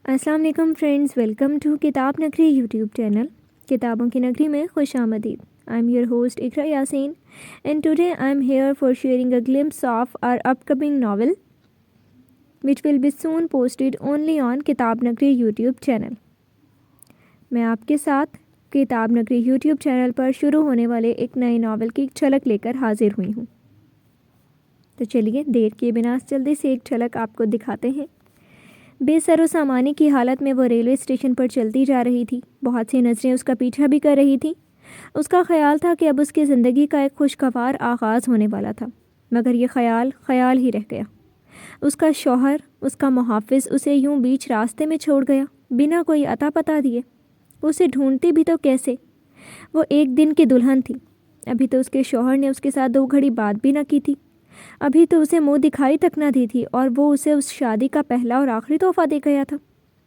السلام علیکم friends, welcome to کتاب نگری یوٹیوب چینل. کتابوں کی نگری میں خوش آمدید. I am your host Iqra Yaseen and today I am here for sharing a glimpse of our upcoming novel which will be soon posted only on کتاب نگری یوٹیوب چینل. میں آپ کے ساتھ کتاب نگری یوٹیوب چینل پر شروع ہونے والے ایک نئے ناول کی جھلک لے کر حاضر ہوئی ہوں. تو چلیے دیر کیے بنا جلدی سے ایک جھلک آپ کو دکھاتے ہیں. بے سر و سامانی کی حالت میں وہ ریلوے اسٹیشن پر چلتی جا رہی تھی. بہت سی نظریں اس کا پیچھا بھی کر رہی تھیں. اس کا خیال تھا کہ اب اس کی زندگی کا ایک خوشگوار آغاز ہونے والا تھا، مگر یہ خیال ہی رہ گیا. اس کا شوہر، اس کا محافظ اسے یوں بیچ راستے میں چھوڑ گیا، بنا کوئی عطا پتہ دیے. اسے ڈھونڈتی بھی تو کیسے؟ وہ ایک دن کی دلہن تھی. ابھی تو اس کے شوہر نے اس کے ساتھ 2 گھڑی بات بھی نہ کی تھی. ابھی تو اسے منہ دکھائی تک نہ دی تھی، اور وہ اسے اس شادی کا پہلا اور آخری تحفہ دے گیا تھا.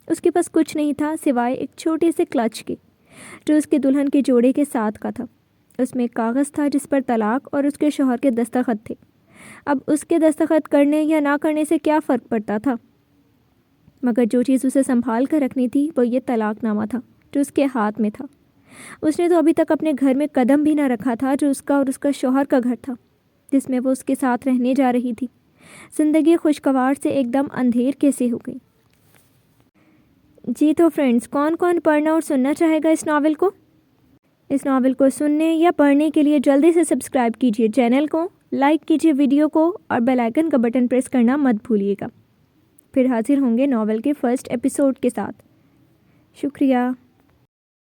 اس کے پاس کچھ نہیں تھا سوائے ایک چھوٹے سے کلچ کے، جو اس کے دلہن کے جوڑے کے ساتھ کا تھا. اس میں ایک کاغذ تھا جس پر طلاق اور اس کے شوہر کے دستخط تھے. اب اس کے دستخط کرنے یا نہ کرنے سے کیا فرق پڑتا تھا؟ مگر جو چیز اسے سنبھال کر رکھنی تھی وہ یہ طلاق نامہ تھا جو اس کے ہاتھ میں تھا. اس نے تو ابھی تک اپنے گھر میں قدم بھی نہ رکھا تھا، جو اس کا اور اس کا شوہر کا گھر تھا، جس میں وہ اس کے ساتھ رہنے جا رہی تھی. زندگی خوشگوار سے ایک دم اندھیر کیسے ہو گئی؟ جی تو فرینڈز، کون کون پڑھنا اور سننا چاہے گا اس ناول کو؟ اس ناول کو سننے یا پڑھنے کے لیے جلدی سے سبسکرائب کیجیے چینل کو، لائک کیجیے ویڈیو کو، اور بیل آئیکن کا بٹن پریس کرنا مت بھولیے گا. پھر حاضر ہوں گے ناول کے فرسٹ ایپیسوڈ کے ساتھ. شکریہ.